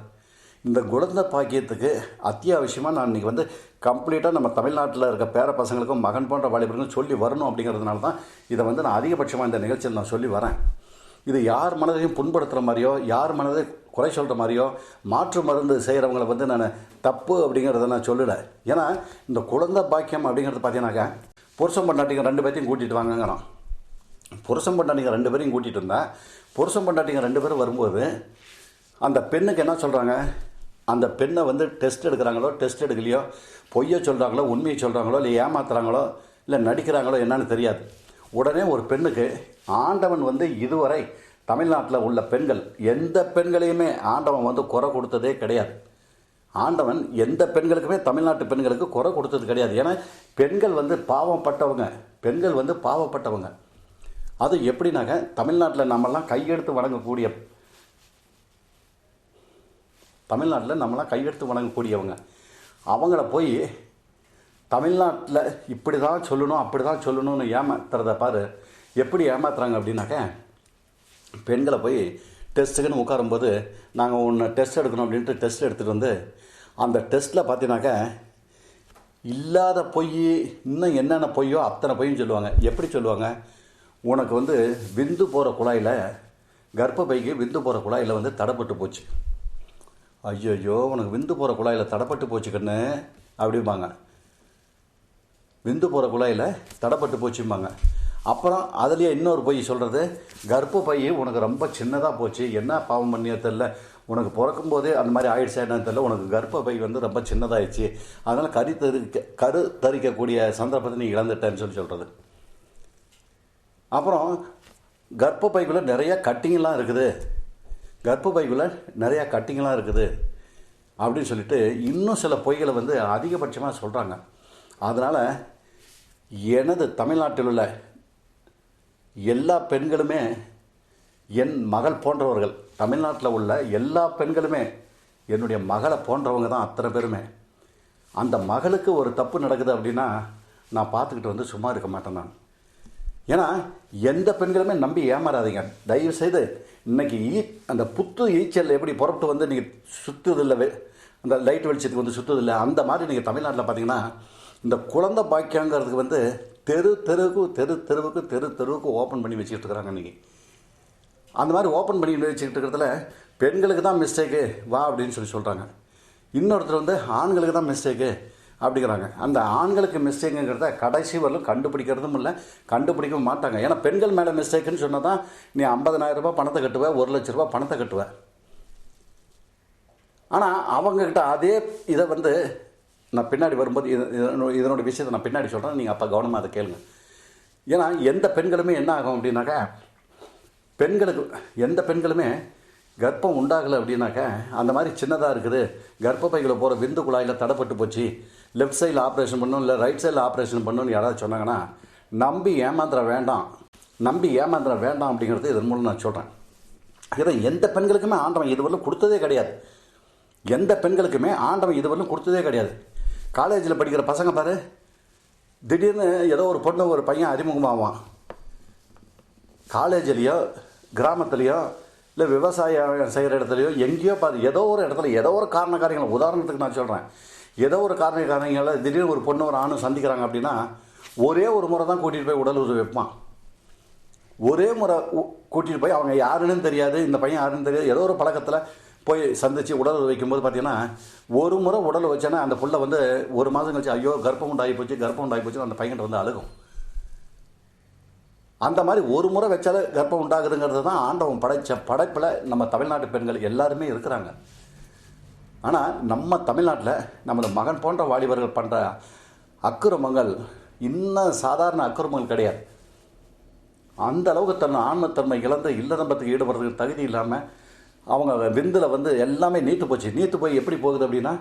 இந்த குழந்தை பாக்கியத்துக்கு அத்தியாவசியமாக நான் இன்றைக்கி வந்து கம்ப்ளீட்டாக நம்ம தமிழ்நாட்டில் இருக்க பேர பசங்களுக்கும் மகன் போன்ற வாலிபர்களுக்கும் சொல்லி வரணும் அப்படிங்கிறதுனால தான் இதை வந்து நான் அதிகபட்சமாக இந்த நிகழ்ச்சியில் நான் சொல்லி வரேன். இது யார் மனதையும் புண்படுத்துகிற மாதிரியோ யார் மனதை குறை சொல்கிற மாதிரியோ மாற்று மருந்து செய்கிறவங்களை வந்து நான் தப்பு அப்படிங்கிறத நான் சொல்லலை. ஏன்னா இந்த குழந்தை பாக்கியம் அப்படிங்கிறது பார்த்தீங்கன்னாக்கா புருஷன் பொண்டாட்டிங்க 2 பேர்த்தையும் கூட்டிகிட்டு வாங்கங்கிறான். புருஷன் பொண்டாட்டிங்க 2 பேரையும் கூட்டிகிட்டு இருந்தால் புருஷன் பொண்டாட்டிங்க 2 பேரும் வரும்போது அந்த பெண்ணுக்கு என்ன சொல்கிறாங்க, அந்த பெண்ணை வந்து டெஸ்ட் எடுக்கிறாங்களோ டெஸ்ட் எடுக்கலையோ, பொய்யை சொல்கிறாங்களோ உண்மையை சொல்கிறாங்களோ இல்லை ஏமாத்துறாங்களோ இல்லை நடிக்கிறாங்களோ என்னன்னு தெரியாது. உடனே ஒரு பெண்ணுக்கு ஆண்டவன் வந்து இதுவரை தமிழ்நாட்டில் உள்ள பெண்கள் எந்த பெண்களையுமே ஆண்டவன் வந்து குறை கொடுத்ததே கிடையாது. ஆண்டவன் எந்த பெண்களுக்குமே தமிழ்நாட்டு பெண்களுக்கு குறை கொடுத்தது கிடையாது. ஏன்னா பெண்கள் வந்து பாவப்பட்டவங்க, பெண்கள் வந்து பாவப்பட்டவங்க. அது எப்படின்னாக்க தமிழ்நாட்டில் நம்மெல்லாம் கையெடுத்து வணங்கக்கூடியவங்க அவங்கள போய் தமிழ்நாட்டில் இப்படி தான் சொல்லணும் அப்படி தான் சொல்லணும்னு ஏமாத்துறத பாரு எப்படி ஏமாத்துறாங்க அப்படின்னாக்க, பெண்களை போய் டெஸ்ட்டுக்குன்னு உட்காரும்போது நாங்கள் ஒன்று டெஸ்ட் எடுக்கணும் அப்படின்ட்டு டெஸ்ட் எடுத்துகிட்டு வந்து அந்த டெஸ்ட்டில் பார்த்தீங்கன்னாக்க இல்லாத பொய் இன்னும் என்னென்ன பொய்யோ அத்தனை பொய்யும் சொல்லுவாங்க. எப்படி சொல்லுவாங்க, உனக்கு வந்து விந்து போகிற குழாயில் கர்ப்பப்பைக்கு விந்து போகிற குழாயில் வந்து தடைப்பட்டு போச்சு. ஐயோ உனக்கு விந்து போகிற குழாயில் தடைப்பட்டு போச்சு கண்ணு அப்படிம்பாங்க. விந்து போகிற குழாயில் தடைப்பட்டு போச்சும்பாங்க. அப்புறம் அதுலேயே இன்னொரு பொய் சொல்கிறது, கர்ப்பப்பை உனக்கு ரொம்ப சின்னதாக போச்சு, என்ன பாவம் பண்ணியோ தெரில, உனக்கு பிறக்கும்போதே அந்த மாதிரி ஆயிடுச்சா என்னன்னு தெரில, உனக்கு கர்ப்பப்பை வந்து ரொம்ப சின்னதாகிடுச்சு, அதனால் கரு தரிக்கக்கூடிய சந்தர்ப்பத்தை நீ இழந்துட்டேன்னு சொல்கிறது. அப்புறம் கர்ப்பப்பைக்குள்ளே நிறையா கட்டிங்கெலாம் இருக்குது, கர்ப்பப்பைக்குள்ளே நிறையா கட்டிங்கெலாம் இருக்குது அப்படின்னு சொல்லிட்டு இன்னும் சில பொய்களை வந்து அதிகபட்சமாக சொல்கிறாங்க. அதனால் எனது தமிழ்நாட்டில் உள்ள எல்லா பெண்களுமே என் மகள் போன்றவர்கள், தமிழ்நாட்டில் உள்ள எல்லா பெண்களுமே என்னுடைய மகளை போன்றவங்க தான் அத்தனை பேருமே. அந்த மகளுக்கு ஒரு தப்பு நடக்குது அப்படின்னா நான் பார்த்துக்கிட்டு வந்து சும்மா இருக்க மாட்டேன் நான். ஏன்னா எந்த பெண்களுமே நம்பி ஏமாறாதீங்க தயவுசெய்து. இன்றைக்கி அந்த புத்து ஈச்சல் எப்படி புறப்பட்டு வந்து நீங்கள் சுற்றுதில்லை, அந்த லைட் வெளிச்சத்துக்கு வந்து சுற்றுதில்லை, அந்த மாதிரி நீங்கள் தமிழ்நாட்டில் பார்த்தீங்கன்னா இந்த குழந்தை பாக்கியங்கிறதுக்கு வந்து தெருவுக்கு ஓப்பன் பண்ணி வச்சுக்கிட்டு இருக்கிறாங்க இன்றைக்கி. அந்த மாதிரி ஓப்பன் பண்ணி வச்சுக்கிட்டு இருக்கிறதுல பெண்களுக்கு தான் மிஸ்டேக்கு வா அப்படின்னு சொல்கிறாங்க. இன்னொருத்தர் வந்து ஆண்களுக்கு தான் மிஸ்டேக்கு அப்படிங்கிறாங்க. அந்த ஆண்களுக்கு மிஸ்டேக்குங்கிறத கடைசி வரலும் கண்டுபிடிக்கிறதும் இல்லை, கண்டுபிடிக்கவும் மாட்டாங்க. ஏன்னா பெண்கள் மேலே மிஸ்டேக்குன்னு சொன்னால் தான் நீ 50,000 ரூபாய் பணத்தை கட்டுவ, 1 லட்ச ரூபா பணத்தை கட்டுவ. ஆனால் அவங்கக்கிட்ட அதே இதை வந்து நான் பின்னாடி வரும்போது இதனோட விஷயத்தை நான் பின்னாடி சொல்கிறேன், நீங்கள் அப்போ கவனமாக அதை கேளுங்க. ஏன்னா எந்த பெண்களுமே என்ன ஆகும் அப்படின்னாக்கா, எந்த பெண்களுமே கர்ப்பம் உண்டாகலை அப்படின்னாக்கா அந்த மாதிரி சின்னதாக இருக்குது, கர்ப்பப்பைகளை போகிற விந்து குழாயில் தடைப்பட்டு போச்சு, லெஃப்ட் சைடில் ஆப்ரேஷன் பண்ணணும் இல்லை ரைட் சைடில் ஆப்ரேஷன் பண்ணணும்னு யாராவது சொன்னாங்கன்னா நம்பி ஏமாந்துட வேண்டாம் அப்படிங்கிறது இதன் மூலம் நான் சொல்கிறேன். ஏன்னா எந்த பெண்களுக்குமே ஆண்டவன் இதுவரையும் கொடுத்ததே கிடையாது, எந்த பெண்களுக்குமே ஆண்டவன் இதுவரையும் கொடுத்ததே கிடையாது. காலேஜில் படிக்கிற பசங்க பாரு, திடீர்னு ஏதோ ஒரு பொண்ணு ஒரு பையன் அறிமுகமாவான். காலேஜ்லேயோ கிராமத்துலேயோ இல்லை விவசாயம் செய்கிற இடத்துலையோ எங்கேயோ பாரு, ஏதோ ஒரு இடத்துல ஏதோ ஒரு காரணக்காரங்களை, உதாரணத்துக்கு நான் சொல்கிறேன், ஏதோ ஒரு காரணக்காரங்களை திடீர்னு ஒரு பொண்ணு ஒரு ஆணும் சந்திக்கிறாங்க அப்படின்னா ஒரே ஒரு முறை தான் கூட்டிகிட்டு போய் உடல் உறவு வைப்பான். ஒரே முறை கூட்டிகிட்டு போய் அவங்க யாருன்னு தெரியாது, இந்த பையன் யாருன்னு தெரியாது, ஏதோ ஒரு பழக்கத்தில் போய் சந்தித்து உடல் வைக்கும்போது பார்த்தீங்கன்னா ஒரு முறை உடல் வச்சேன்னா அந்த புள்ள வந்து 1 மாதம் கழிச்சு ஐயோ கர்ப்பம் உண்டாகி போச்சு அந்த பையன்கிட்ட வந்து அழுகும். அந்த மாதிரி ஒரு முறை வச்சாலே கர்ப்பம் உண்டாகுதுங்கிறது தான் ஆண்டவன் படைப்பில் நம்ம தமிழ்நாட்டு பெண்கள் எல்லாருமே இருக்கிறாங்க. ஆனால் நம்ம தமிழ்நாட்டில் நமது மகன் போன்ற வாலிபர்கள் பண்ணுற அக்கிரமங்கள் இன்னும் சாதாரண அக்கிரமங்கள் கிடையாது. அந்த அளவுக்கு ஆன்மத்தன்மை இழந்து இல்லறம்பத்துக்கு ஈடுபடுறதுக்கு தகுதி இல்லாமல் அவங்க விந்தில் வந்து எல்லாமே நீத்து போய் எப்படி போகுது அப்படின்னா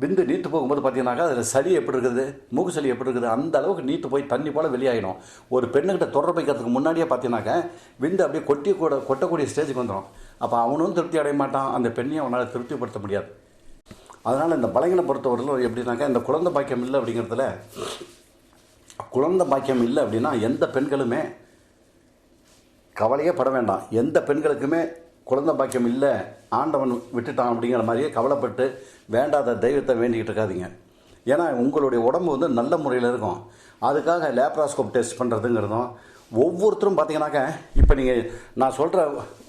விந்து நீட்டு போகும்போது பார்த்தீங்கன்னாக்கா அதில் சளி எப்படி இருக்குது, மூக்கு சளி எப்படி இருக்குது, அந்த அளவுக்கு நீட்டு போய் தண்ணி போல் வெளியாகிடும். ஒரு பெண்ணுக்கிட்ட தொடர்பு வைக்கிறதுக்கு முன்னாடியே பார்த்தீங்கன்னாக்கா விந்து அப்படியே கொட்டக்கூடிய ஸ்டேஜுக்கு வந்துடும். அப்போ அவனும் திருப்தி அடைய மாட்டான், அந்த பெண்ணையும் அவனால் திருப்திப்படுத்த முடியாது. அதனால் இந்த பலகீனம் பொறுத்தவரையில் எப்படின்னாக்கா இந்த குழந்தை பாக்கியம் இல்லை அப்படிங்கிறதுல, குழந்தை பாக்கியம் இல்லை அப்படின்னா எந்த பெண்களுமே கவலையே பட வேண்டாம். எந்த பெண்களுக்குமே குழந்தை பாக்கியம் இல்லை, ஆண்டவன் விட்டுட்டான் அப்படிங்கிற மாதிரியே கவலைப்பட்டு வேண்டாத தெய்வத்தை வேண்டிக்கிட்டு இருக்காதீங்க. ஏன்னா உங்களுடைய உடம்பு வந்து நல்ல முறையில் இருக்கும். அதுக்காக லேப்ராஸ்கோப் டெஸ்ட் பண்ணுறதுங்கிறதும் ஒவ்வொருத்தரும் பார்த்தீங்கன்னாக்கா, இப்போ நீங்கள் நான் சொல்கிற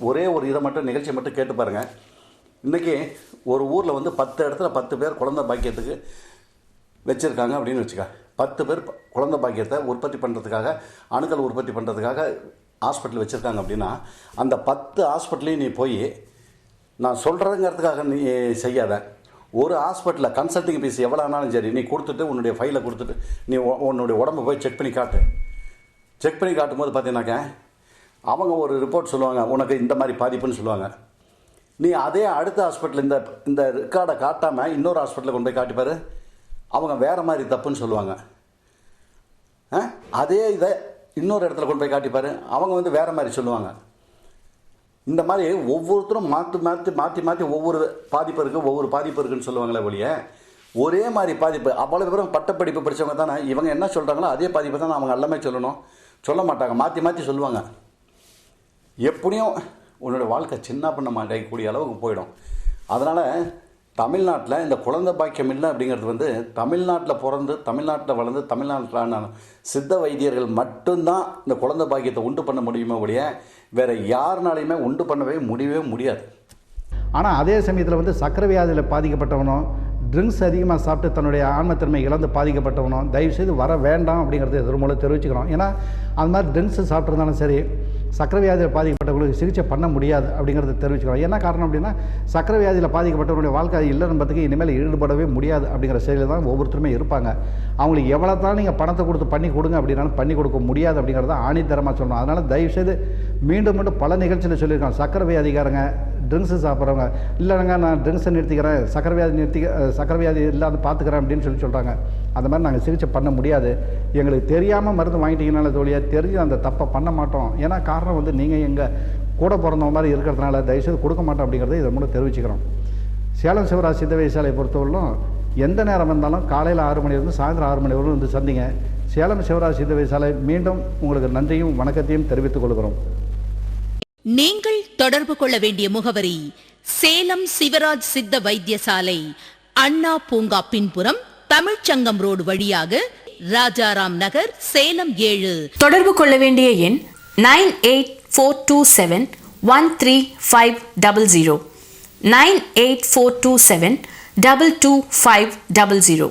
ஒரே ஒரு இதை மட்டும் நிகழ்ச்சியை மட்டும் கேட்டு பாருங்கள். இன்றைக்கி ஒரு ஊரில் வந்து 10 இடத்துல 10 பேர் குழந்தை பாக்கியத்துக்கு வச்சுருக்காங்க அப்படின்னு வச்சுக்க. 10 பேர் குழந்தை பாக்கியத்தை உற்பத்தி பண்ணுறதுக்காக, அணுக்கள் உற்பத்தி பண்ணுறதுக்காக ஹாஸ்பிட்டல் வச்சுருக்காங்க அப்படின்னா, அந்த 10 ஹாஸ்பிட்டலையும் நீ போய் நான் சொல்கிறதுங்கிறதுக்காக நீ செய்யாத. ஒரு ஹாஸ்பிட்டலில் கன்சல்டிங் ஃபீஸ் எவ்வளோ ஆனாலும் சரி நீ கொடுத்துட்டு உன்னுடைய ஃபைலை கொடுத்துட்டு நீ உன்னுடைய உடம்பை போய் செக் பண்ணி காட்டு. செக் பண்ணி காட்டும்போது பார்த்தீங்கன்னாக்கா அவங்க ஒரு ரிப்போர்ட் சொல்லுவாங்க, உனக்கு இந்த மாதிரி பாதிப்புன்னு சொல்லுவாங்க. நீ அதே அடுத்த ஹாஸ்பிட்டல் இந்த ரெக்கார்டை காட்டாமல் இன்னொரு ஹாஸ்பிட்டலில் கொண்டு போய் காட்டிப்பார், அவங்க வேறு மாதிரி தப்புன்னு சொல்லுவாங்க. அதே இதை இன்னொரு இடத்துல கொண்டு போய் காட்டிப்பார், அவங்க வந்து வேறு மாதிரி சொல்லுவாங்க. இந்த மாதிரி ஒவ்வொருத்தரும் மாற்றி ஒவ்வொரு பாதிப்பு இருக்குன்னு சொல்லுவாங்களே ஒழிய ஒரே மாதிரி பாதிப்பு. அவ்வளோ பேரும் பட்டப்படிப்பு படித்தவங்க தானே இவங்க என்ன சொல்கிறாங்களோ அதே பாதிப்பு தானே அவங்க எல்லாமே சொல்லணும். சொல்ல மாட்டாங்க, மாற்றி சொல்லுவாங்க. எப்படியும் உன்னோட வாழ்க்கை சின்ன பண்ண மாட்டேங்கக்கூடிய அளவுக்கு போயிடும். அதனால் தமிழ்நாட்டில் இந்த குழந்தை பாக்கியம் இல்லை அப்படிங்கிறது வந்து தமிழ்நாட்டில் பிறந்து தமிழ்நாட்டில் வளர்ந்து தமிழ்நாட்டிலான சித்த வைத்தியர்கள் மட்டும்தான் இந்த குழந்தை பாக்கியத்தை உண்டு பண்ண முடியுமே ஒழிய வேறு யாருனாலையுமே உண்டு பண்ணவே முடியாது. ஆனால் அதே சமயத்தில் வந்து சக்கரை வியாதியில் பாதிக்கப்பட்டவனோ, ட்ரிங்க்ஸ் அதிகமாக சாப்பிட்டு தன்னுடைய ஆன்மத்திறமை இழந்து பாதிக்கப்பட்டவனோ தயவுசெய்து வர வேண்டாம் அப்படிங்கிறது எதிர் மூலம் தெரிவிச்சுக்கிறோம். ஏன்னா அது மாதிரி ட்ரிங்க்ஸு சாப்பிட்ருந்தாலும் சரி, சக்கரை வியாதியில் பாதிக்கப்பட்டவங்களுக்கு சிகிச்சை பண்ண முடியாது அப்படிங்கிறத தெரிவிச்சுக்கிறோம். என்ன காரணம் அப்படின்னா, சக்கரை வியாதியில் பாதிக்கப்பட்டவங்களுடைய வாழ்க்கை இல்லை என்பதுக்கு இனிமேல் ஈடுபடவே முடியாது அப்படிங்கிற செயலில் தான் ஒவ்வொருத்தருமே இருப்பாங்க. அவங்களுக்கு எவ்வளோ தான் நீங்கள் பணத்தை கொடுத்து பண்ணி கொடுங்க அப்படின்னாலும் பண்ணி கொடுக்க முடியாது அப்படிங்கிறத ஆணித்தரமாக சொல்லணும். அதனால் தயவுசெய்து மீண்டும் பல நிகழ்ச்சியில் சொல்லியிருக்கோம், சக்கரை வியாதிக்காரங்க ட்ரிங்க்ஸு சாப்பிட்றவங்க இல்லைங்க நான் ட்ரிங்க்ஸை நிறுத்திக்கிறேன், சக்கரை வியாதி இல்லாத பார்த்துக்கிறேன் அப்படின்னு சொல்கிறாங்க. அந்த மாதிரி நாங்கள் சிகிச்சை பண்ண முடியாது. எங்களுக்கு தெரியாமல் மருந்து வாங்கிட்டீங்கனால தோழியாக தெரிஞ்சு அந்த தப்பை பண்ண மாட்டோம். ஏன்னா காரணம் வந்து நீங்கள் எங்கள் கூட பிறந்தவங்க மாதிரி இருக்கிறதுனால தயவுசெய்து கொடுக்க மாட்டோம் அப்படிங்கிறத இதை மூலம் தெரிவிச்சுக்கிறோம். சேலம் சிவராஜ் சித்த வைத்தியசாலையை பொறுத்தவரையிலும் எந்த நேரம் வந்தாலும் காலையில் 6 மணிலேருந்து சாயந்தரம் 6 மணி வரைக்கும் வந்து சந்திங்க. சேலம் சிவராஜ் சித்த வைத்தியசாலை மீண்டும் உங்களுக்கு நன்றியும் வணக்கத்தையும் தெரிவித்துக் கொள்கிறோம். நீங்கள் தொடர்பு கொள்ள வேண்டிய முகவரி: சேலம் சிவராஜ் சித்த வைத்தியசாலை, அண்ணா பூங்கா பின்புறம், தமிழ்ச்சங்கம் ரோடு வழியாக, ராஜாராம் நகர், சேலம் 7. தொடர்பு கொள்ள வேண்டிய எண் 9842713500 9842722500.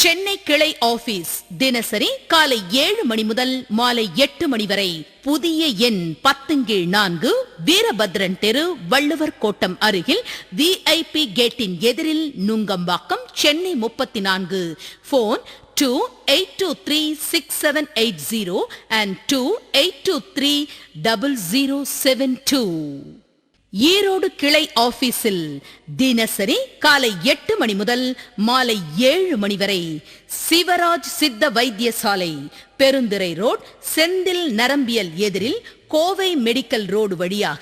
சென்னை கிளை ஆபீஸ் தினசரி காலை 7 மணி முதல் மாலை 8 மணி வரை. புதிய எண் 10/4, வீரபத்ரன் தெரு, வள்ளுவர் கோட்டம் அருகில், VIP கேட்டின் எதிரில், நுங்கம்பாக்கம், சென்னை 34. Phone 28236780 and 28230072. ஈரோடு கிளை ஆபீஸில் தினசரி காலை 8 மணி முதல் மாலை 7 மணி வரை. சிவராஜ் சித்த வைத்தியசாலை, பெருந்துறை ரோட், செந்தில் நரம்பியல் எதிரில், கோவை மெடிக்கல் ரோடு வழியாக,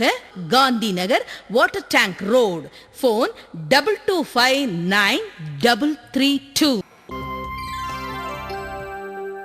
Gandhi Nagar, water tank road. Phone 22593332.